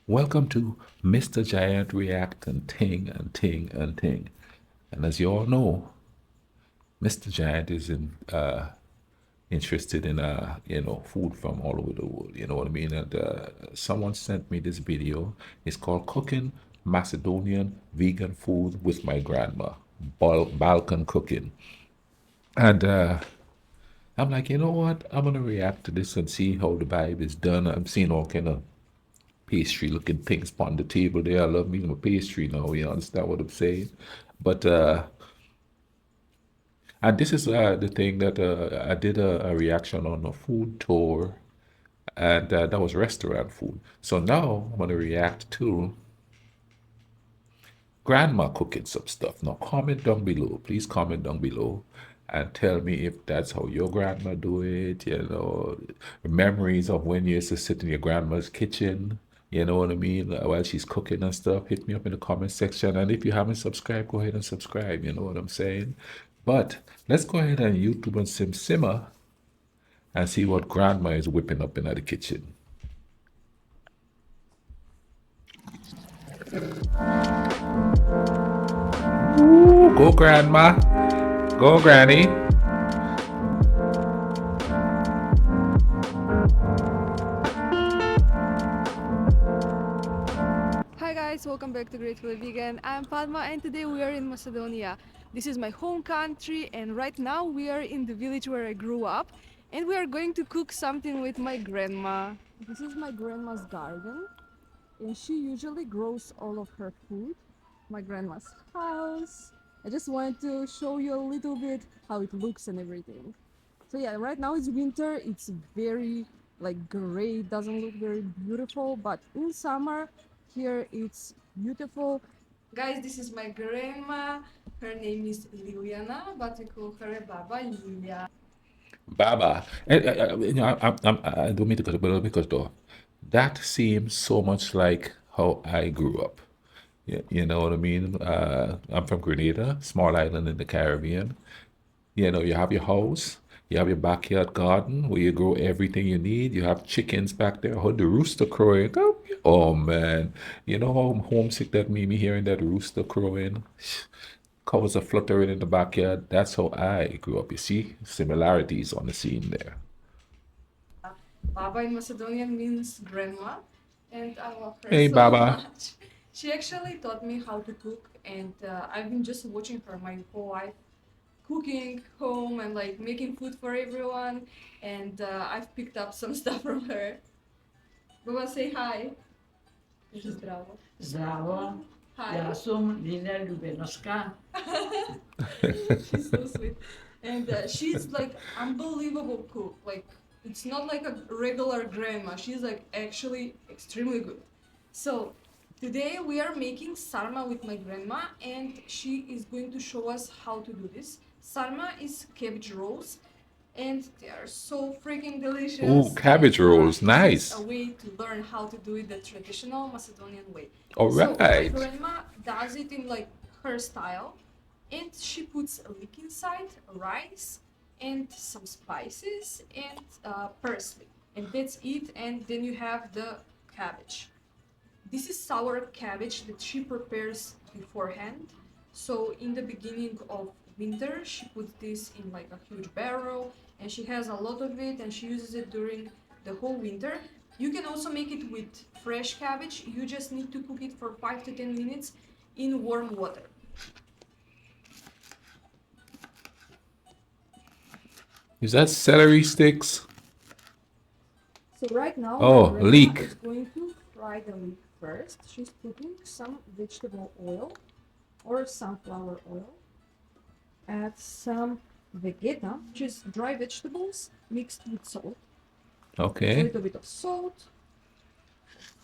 Welcome to Mr. Giant React and Ting and Ting and Ting. And as you all know, Mr. Giant is interested in food from all over the world. You know what I mean? And someone sent me this video. It's called "Cooking Macedonian Vegan Food with My Grandma." Balkan cooking. And I'm like, you know what? I'm gonna react to this and see how the vibe is done. I'm seeing all kind of pastry looking things on the table there. I love me some pastry now, you understand what I'm saying? But and this is the thing that I did a reaction on a food tour, and that was restaurant food. So now I'm gonna react to grandma cooking some stuff. Now comment down below, please comment down below and tell me if that's how your grandma do it, memories of when you used to sit in your grandma's kitchen, you know what I mean, while she's cooking and stuff. Hit me up in the comment section, and if you haven't subscribed, go ahead and subscribe, you know what I'm saying. But let's go ahead and YouTube and simmer and see what grandma is whipping up in the kitchen. Ooh, go grandma, go granny. Hi guys, welcome back to Gratefully Vegan. I'm Padma and today we are in Macedonia. This is my home country and right now we are in the village where I grew up and we are going to cook something with my grandma. This is my grandma's garden and she usually grows all of her food. My grandma's house. I just wanted to show you a little bit how it looks and everything. So yeah, right now it's winter. It's very like gray. It doesn't look very beautiful, but in summer here it's beautiful. Guys, this is my grandma. Her name is Liliana, but we call her Baba Lilia. Baba. I don't mean to cut it, but because though, that seems so much like how I grew up. You know what I mean? I'm from Grenada, small island in the Caribbean. You know, you have your house, you have your backyard garden where you grow everything you need. You have chickens back there. Oh, the rooster crowing. Oh man, you know how homesick that made me hearing that rooster crowing. Cows are fluttering in the backyard. That's how I grew up. You see similarities on the scene there. Baba in Macedonian means grandma, and I love her Hey, so Baba. much. She actually taught me how to cook, and I've been just watching her my whole life, cooking home and like making food for everyone. And I've picked up some stuff from her. Baba, say hi. Zdravo. Zdravo, Hi. ja sam Lina Ljubenoska. She's so sweet. And she's like unbelievable cook. Like it's not like a regular grandma. She's like actually extremely good. So today we are making sarma with my grandma and she is going to show us how to do this. Sarma is cabbage rolls and they are so freaking Ooh, delicious. cabbage And rolls. this is Nice. a way to learn how to do it the traditional Macedonian way. All So my right. grandma does it in like her style, and she puts a leek inside, rice, and some spices and parsley, and that's it. And then you have the cabbage. This is sour cabbage that she prepares beforehand. So in the beginning of winter, she puts this in like a huge barrel and she has a lot of it and she uses it during the whole winter. You can also make it with fresh cabbage. You just need to cook it for 5 to 10 minutes in warm water. Is that celery sticks? So right now my Oh, grandma leek. is going to fry the leek first. She's putting some vegetable oil or sunflower oil. Add some vegeta, which is dry vegetables mixed with salt. A Okay. little bit of salt.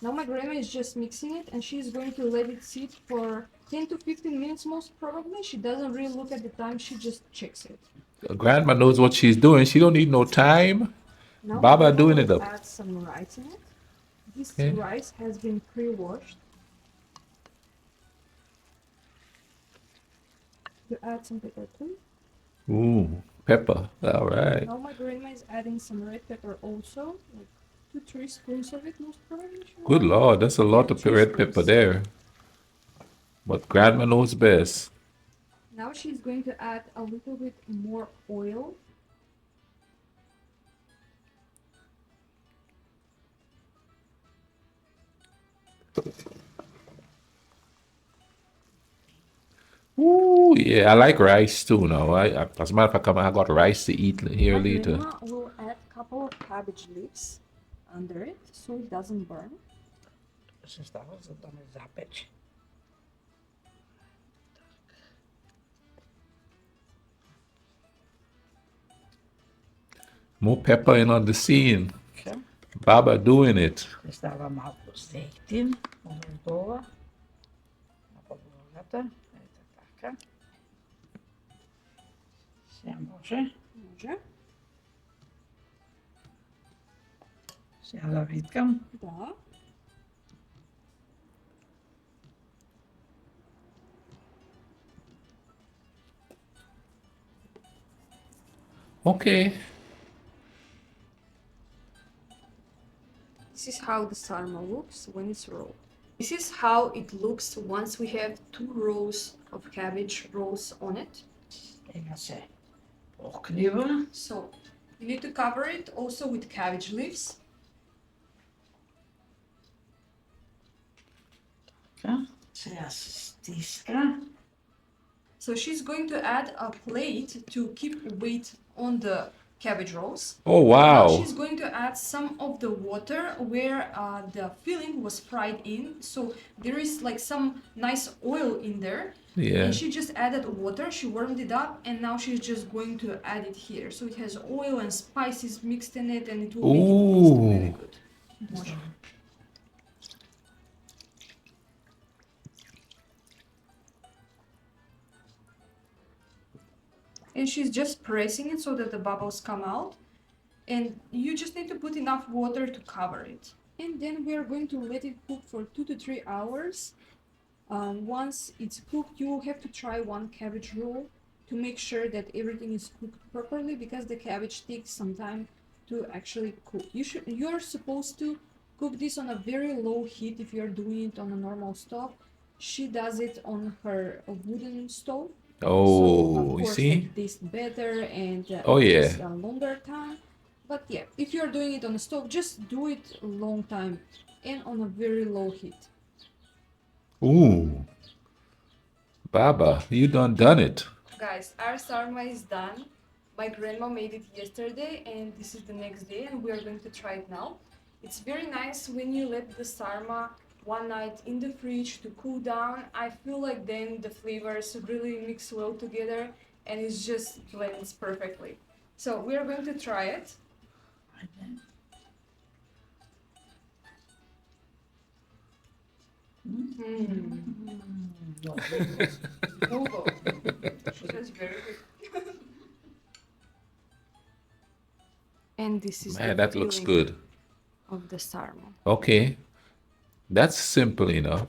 Now my grandma is just mixing it and she's going to let it sit for 10 to 15 minutes most probably. She doesn't really look at the time, she just checks it. Grandma knows what she's doing. She don't need no time. Now my Baba grandma doing it will up. add some rice in it. This Okay. rice has been pre-washed. You add some pepper too. Ooh, pepper. All right. Now my grandma is adding some red pepper also, like 2, 3 spoons of it, most probably. Good Lord, that's a Yeah, lot of 3 spoons. red pepper there. But grandma knows best. Now she's going to add a little bit more oil. Ooh, yeah, I like rice too now. As a matter of fact, I got rice to eat here My later. grandma will add a couple of cabbage leaves under it so it doesn't burn. Zostało zadane zapieć. More pepper in on the scene. Zo. Baba doing it. Została malo zeytin odozdola. Na podlogata. Eto taka. Sve može. Może? Sada vitkam. Da. Okay. This is how the sarma looks when it's rolled. This is how it looks once we have 2 rows of cabbage rolls on it. Ima se pokriva. So you need to cover it also with cabbage leaves. Така. Сега се стиска. So she's going to add a plate to keep weight on the cabbage rolls. Oh, Now wow. she's going to add some of the water where the filling was fried in. So there is like some nice oil in there. Yeah. And she just added water, she warmed it up, and now she's just going to add it here. So it has oil and spices mixed in it, and it will make it taste very Ooh. good. Може. And she's just pressing it so that the bubbles come out. And you just need to put enough water to cover it. And then we are going to let it cook for 2 to 3 hours. Once it's cooked, you will have to try one cabbage roll to make sure that everything is cooked properly, because the cabbage takes some time to actually cook. You're supposed to cook this on a very low heat if you're doing it on a normal stove. She does it on her wooden stove. So Oh, of you course see? that tastes better and Oh, it yeah. takes a longer time. But yeah, if you're doing it on a stove, just do it a long time and on a very low heat. Ooh. Baba, you done it. Guys, our sarma is done. My grandma made it yesterday and this is the next day and we are going to try it now. It's very nice when you let the sarma one night in the fridge to cool down. I feel like then the flavors really mix well together and it just blends perfectly. So we are going to try it. Aynen. No, go. That's very good. And this is Man, the that looks filling good. of the sarma. Okay. That's simple enough.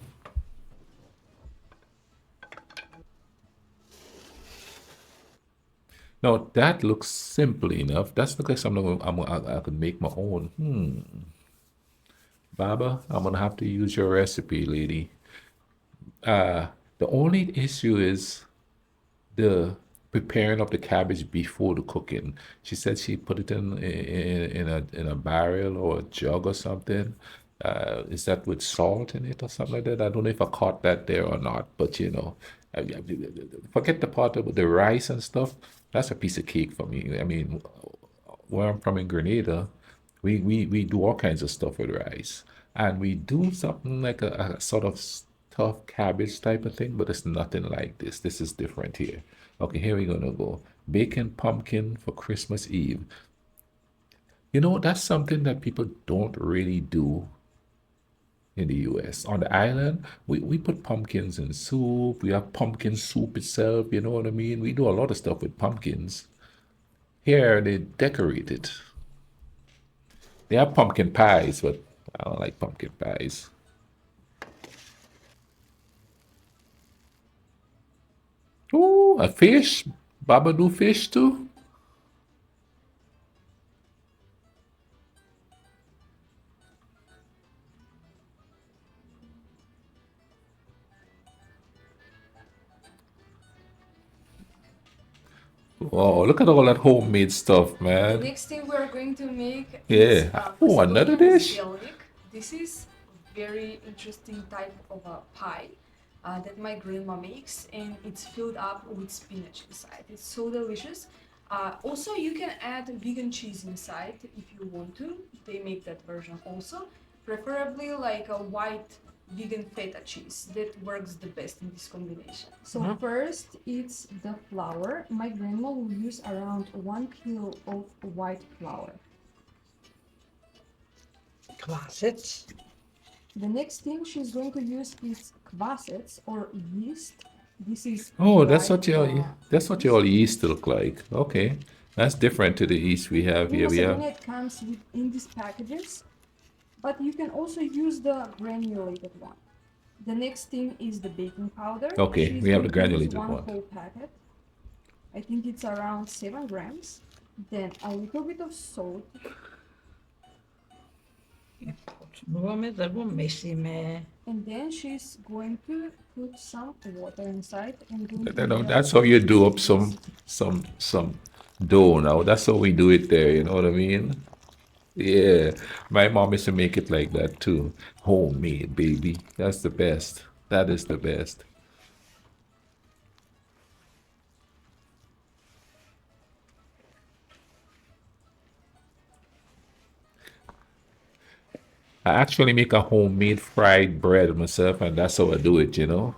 No, that looks simple enough. That's looks like something I could make my own. Baba, I'm gonna have to use your recipe, lady. The only issue is the preparing of the cabbage before the cooking. She said she put it in a barrel or a jug or something. Is that with salt in it or something like that? I don't know if I caught that there or not, but forget the part about the rice and stuff. That's a piece of cake for me. I mean, where I'm from in Grenada, we do all kinds of stuff with rice. And we do something like a sort of stuffed cabbage type of thing, but it's nothing like this. This is different here. Okay, here we're gonna go. Bacon pumpkin for Christmas Eve. You know, that's something that people don't really do in the US. On the island, we put pumpkins in soup. We have pumpkin soup itself, you know what I mean? We do a lot of stuff with pumpkins. Here, they decorate it. They have pumpkin pies, but I don't like pumpkin pies. Ooh, a fish? Baba do fish too? Wow, look at all that homemade stuff, The man. next thing we're going to make is Yeah. Oh, another Macedonian dish? zelnik. This is very interesting type of a pie that my grandma makes, and it's filled up with spinach inside. It's so delicious. Also, you can add vegan cheese inside if you want to. They make that version also, preferably like a white vegan feta cheese. That works the best in this combination. So first, it's the flour. My grandma will use around 1 kilo of white flour. Kvasit. The next thing she's going to use is kvassets or yeast. This is Oh, dried that's what yeast. your yeast look like. Okay. That's different to the yeast we have In here. We have Macedonia, it comes in these packages, but you can also use the granulated one. The next thing is the baking powder. okay, She's we have the going to use granulated one one. whole packet. I think it's around 7 grams. Then a little bit of salt. Почнуваме да го месиме. And then she's going to put some water inside and going to You know, make that's how you do up this. some dough now. That's how we do it there, you know what I mean? Yeah. My mom used to make it like that too. Homemade, baby. That's the best. That is the best. I actually make a homemade fried bread myself, and that's how I do it, you know?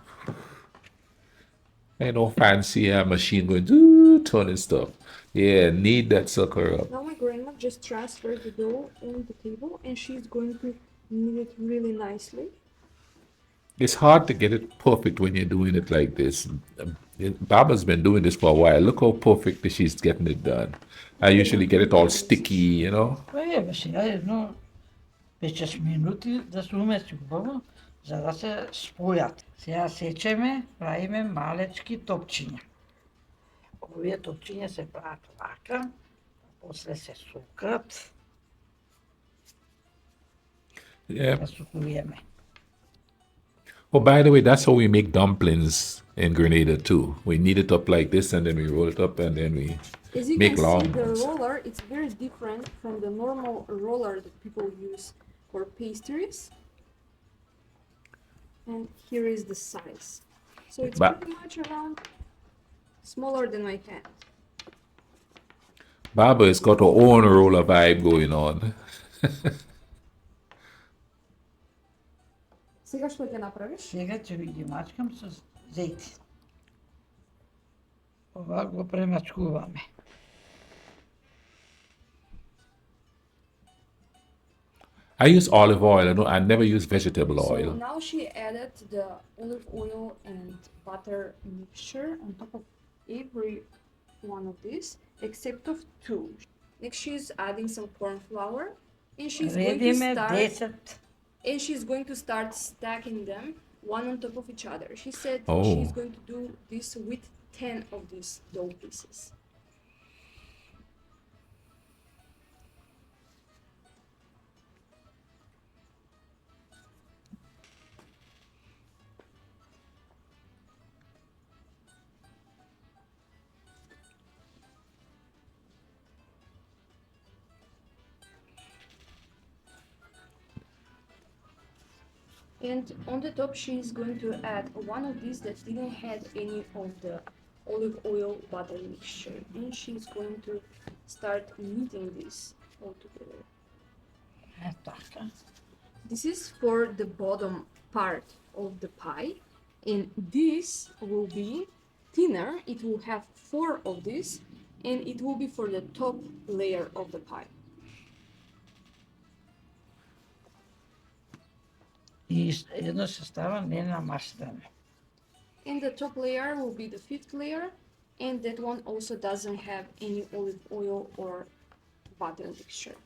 Ain't no fancy machine going turning stuff. Yeah, knead that sucker up. Now my grandma just transferred the dough on the table and she's going to knead it really nicely. It's hard to get it perfect when you're doing it like this. Baba's been doing this for a while. Look how perfect she's getting it done. I usually get it all sticky, you know? Бе, сега едно 5-6 минути да се умеси убаво, за да се спојат. Сега сечеме, правиме малечки топчиња. Овие топчиња се прават вака, после се сукат, Yeah. да сукуваме. Oh, by the way, that's how we make dumplings in Grenada too. We knead it up like this and then we roll it up and then we As you make can long see, the ones. roller it's very different from the normal roller that people use for pastries. And here is the size. So it's But pretty much around smaller than my hand. Baba has got her own roller vibe going on. Сега што ќе направиш? Сега ќе ви ги мачкам со зејти. Ова го премачкуваме. I use olive oil. I never use vegetable So oil. now she added the olive oil and butter mixture on top of every one of these, except of two. Next, she's adding some corn flour, and Редиме 10. and she's going to start stacking them one on top of each other. She said she's Oh. going to do this with 10 of these dough pieces. And on the top, she's going to add one of these that didn't have any of the olive oil butter mixture. And she's going to start kneading this all together. Е така. This is for the bottom part of the pie. And this will be thinner. It will have 4 of these. And it will be for the top layer of the pie. И едно се става ненамастено. And the top layer will be the 5th layer. And that one also doesn't have any olive oil or butter mixture.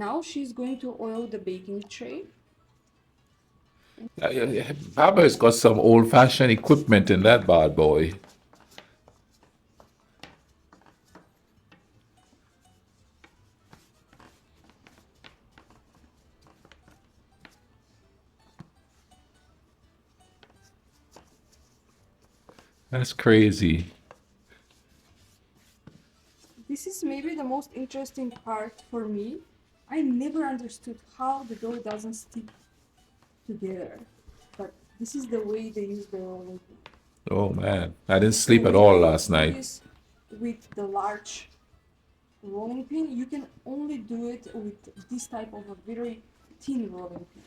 Now she's going to oil the baking tray. Baba has got some old-fashioned equipment in that bad boy. That's crazy. most interesting part for me. I never understood how the dough doesn't stick together, but this is the way they use the rolling pin. Oh man, I didn't So sleep at when all you last do night. this with the large rolling pin, you can only do it with this type of a very thin rolling pin.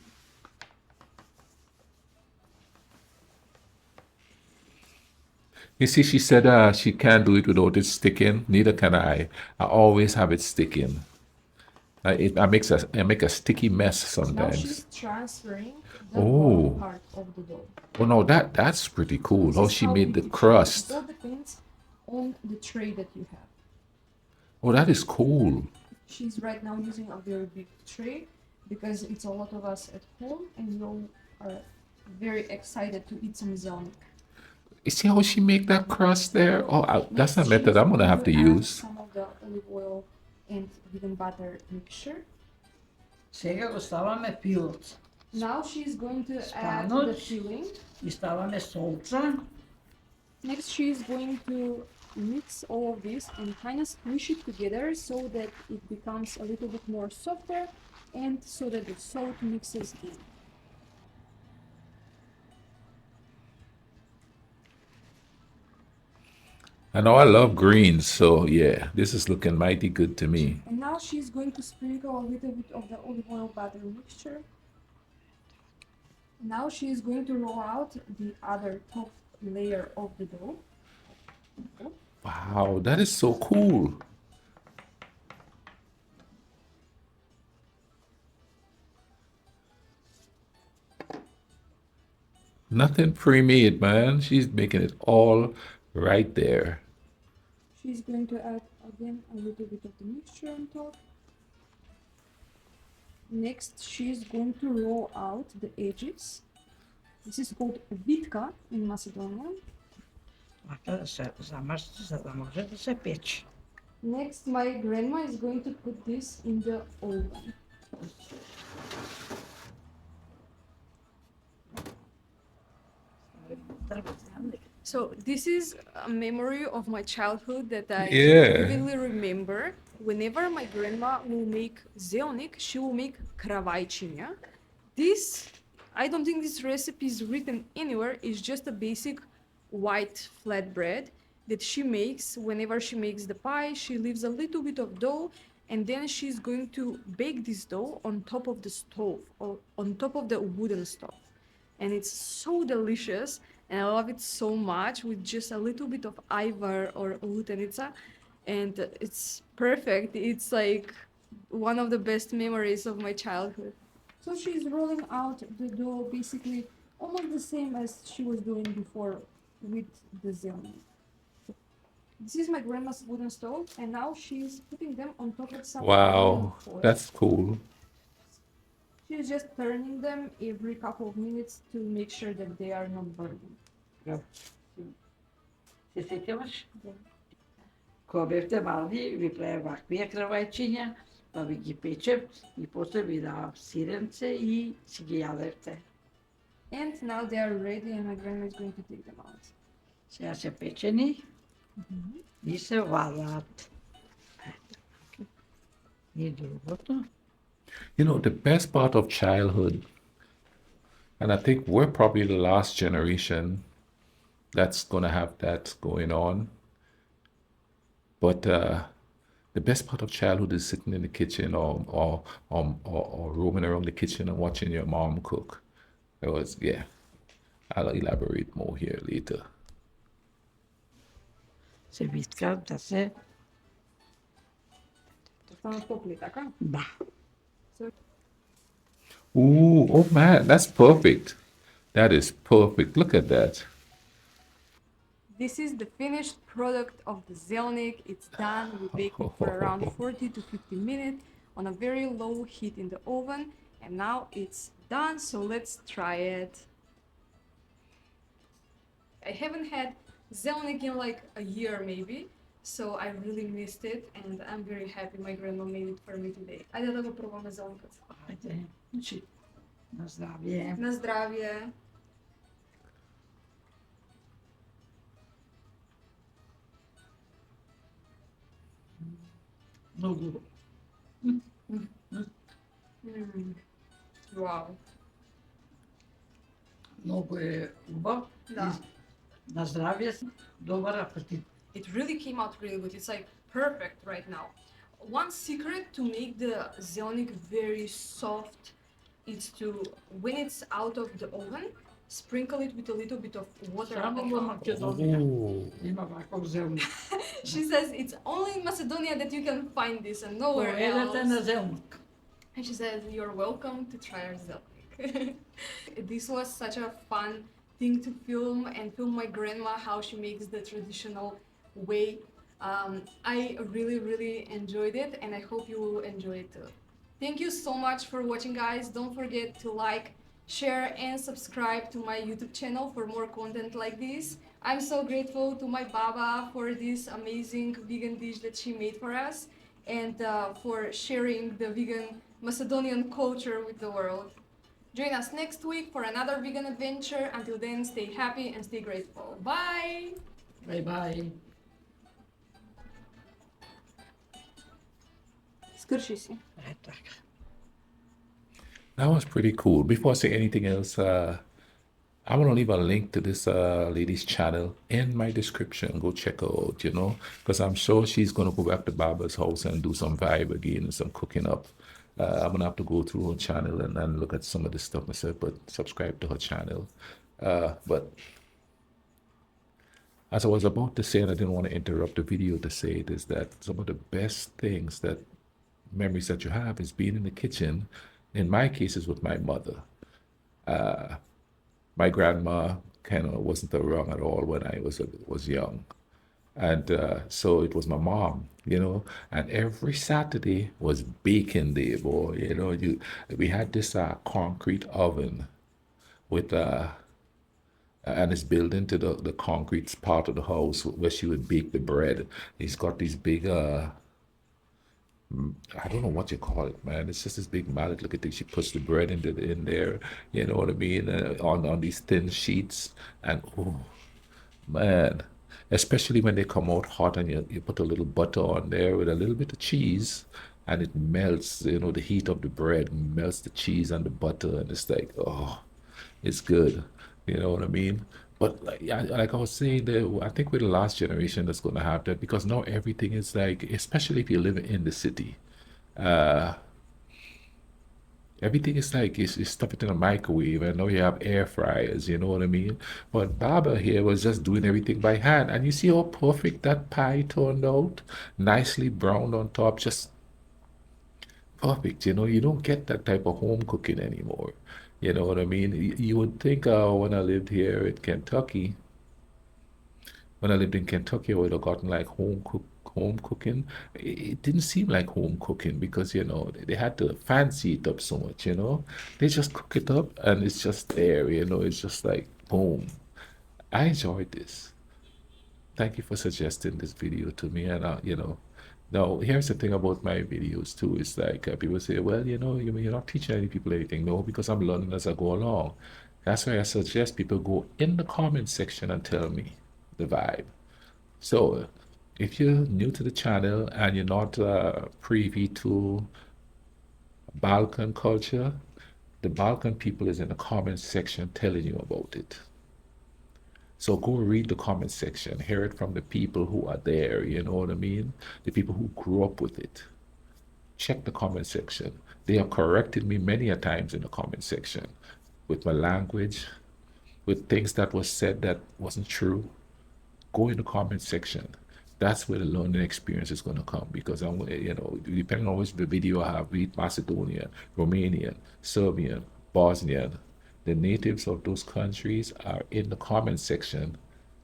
You see, she said she can't do it without it sticking. Neither can I. I always have it sticking. I make a sticky mess Now sometimes. she's transferring the bottom Oh, part of the dough. oh no, that's pretty cool. This How is she how made the big it should be. It crust. all depends on the tray that you have. Oh, that is cool. She's right now using a very big tray because it's a lot of us at home and we all are very excited to eat some zelnik. You see how she make that crust there? Oh, that's a Next, method she's I'm gonna going have to to add use. some of the olive oil and vegan butter mixture. Сега го ставаме пилот. Now she's going to add the Spanut. filling. И ставаме солца. Next, she's going to mix all of this and kind of squish it together so that it becomes a little bit more softer and so that the salt mixes in. I know I love greens, so yeah, this is looking mighty good to me. And now she's going to sprinkle a little bit of the olive oil butter mixture. Now she is going to roll out the other top layer of the dough. Wow, that is so cool. Nothing pre-made, man. She's making it all right there. She's going to add again a little bit of the mixture on top. Next, she's going to roll out the edges. This is called vitka in Macedonian. Така да се замърси, за да може да се пече. Next, my grandma is going to put this in the oven. So this is a memory of my childhood that I Yeah. vividly remember. Whenever my grandma will make zelnik, she will make kravajčinja. This, I don't think this recipe is written anywhere. It's just a basic white flatbread that she makes. Whenever she makes the pie, she leaves a little bit of dough and then she's going to bake this dough on top of the stove or on top of the wooden stove. And it's so delicious and I love it so much with just a little bit of ivar or lutenica and it's perfect. It's like one of the best memories of my childhood. So she's rolling out the dough basically almost the same as she was doing before with the zelnik. This is my grandma's wooden stove and now she's putting them on top of some aluminum Wow, foil. that's cool. She's just turning them every couple of minutes to make sure that they are not burning. Се сетиваш? Да. Кога бевте мални, ви правя ваквия кравајчиња, па ви ги печем и после ви давам сиренце и си ги јадевте. And now they are ready and my grandma is going to take them out. Сега се печени и се вадат. И другото. You know, the best part of childhood, and I think we're probably the last generation that's going to have that going on. But the best part of childhood is sitting in the kitchen or roaming around the kitchen and watching your mom cook. It was, yeah, I'll elaborate more here later. Се виткат да се... Станат топли, така? Да. So Ooh, oh man, that's perfect. That is perfect. Look at that. this is the finished product of the zelnik. It's done. We bake it for around 40 to 50 minutes on a very low heat in the oven. And now it's done, so let's try it. I haven't had zelnik in like a year maybe, so I really missed it and I'm very happy my grandma made it for me today. Ajde da го пробваме зелникот. Ајде, значи, на здравје. На здравје. Много, Wow. много е убав. Да. На здравие си. Добър апетит. It really came out really good. It's like perfect right now. One secret to make the zelnik very soft is to, when it's out of the oven, sprinkle it with a little bit of water. Само во and- Македонија Oh, има ваков зелник. She says it's only in Macedonia that you can find this and nowhere Поедете на else. зелник. And she says, "You're welcome to try our zelnik." This was such a fun thing to film and film my grandma how she makes the traditional way. I really, really enjoyed it, and I hope you will enjoy it too. Thank you so much for watching, guys. Don't forget to like, share, and subscribe to my YouTube channel for more content like this. I'm so grateful to my Baba for this amazing vegan dish that she made for us and for sharing the vegan Macedonian culture with the world. Join us next week for another vegan adventure. Until then, stay happy and stay grateful. Bye! Бај бај. Скрши си. Е така. that was pretty cool. Before I say anything else, I'm gonna leave a link to this lady's channel in my description. Go check her out, because I'm sure she's gonna go back to Baba's house and do some vibe again and some cooking up. I'm gonna have to go through her channel and look at some of the stuff myself, but subscribe to her channel. But as I was about to say, and I didn't want to interrupt the video to say it, is that some of the best things that memories that you have is being in the kitchen. In my case, is with my mother. My grandma kind of wasn't around at all when I was young, and so it was my mom, and every Saturday was baking day, boy. We had this concrete oven with and it's built into the concrete part of the house where she would bake the bread. It's got these big I don't know what you call it, man. It's just this big mallet looking thing. She puts the bread in there, you know what I mean, on these thin sheets, and oh man, especially when they come out hot and you put a little butter on there with a little bit of cheese, and it melts. The heat of the bread melts the cheese and the butter, and it's like, oh, it's good. You know what I mean? But like I was saying, I think we're the last generation that's going to have that, because now everything is like, especially if you live in the city, uh, everything is like you stuff it in a microwave, and now you have air fryers. You know what I mean? But Baba here was just doing everything by hand, and you see how perfect that pie turned out, nicely browned on top, just perfect. You don't get that type of home cooking anymore. You know what I mean? You would think when I lived here in Kentucky, when I lived in Kentucky, I would have gotten like home cooking. It didn't seem like home cooking because they had to fancy it up so much. They just cook it up and it's just there. It's just like boom. I enjoyed this. Thank you for suggesting this video to me. And now here's the thing about my videos too. It's like people say, well, you're not teaching any people anything. No, because I'm learning as I go along. That's why I suggest people go in the comment section and tell me the vibe. So if you're new to the channel and you're not privy to Balkan culture, the Balkan people is in the comment section telling you about it. So go read the comment section, hear it from the people who are there, you know what I mean? The people who grew up with it. Check the comment section. They have corrected me many a times in the comment section with my language, with things that was said that wasn't true. Go in the comment section. That's where the learning experience is going to come, because depending on which the video I have, read Macedonian, Romanian, Serbian, Bosnian, the natives of those countries are in the comment section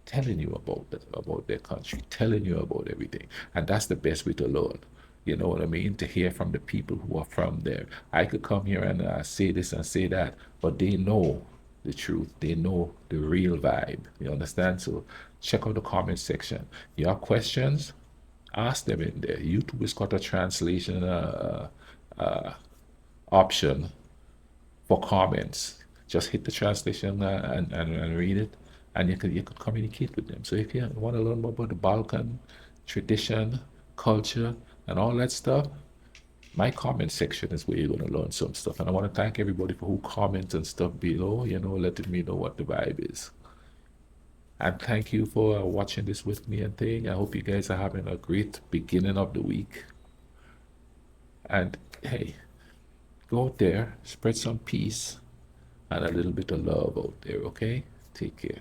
telling you about their country, telling you about everything. And that's the best way to learn. You know what I mean? To hear from the people who are from there. I could come here and say this and say that, but they know the truth. They know the real vibe. You understand? So check out the comment section. Your questions, ask them in there. YouTube has got a translation option for comments. Just hit the translation and read it, and you could communicate with them. So if you want to learn more about the Balkan tradition, culture, and all that stuff, my comment section is where you're going to learn some stuff. And I want to thank everybody for who comments and stuff below, letting me know what the vibe is. And thank you for watching this with me and thing. I hope you guys are having a great beginning of the week. And hey, go out there, spread some peace and a little bit of love out there, okay? Take care.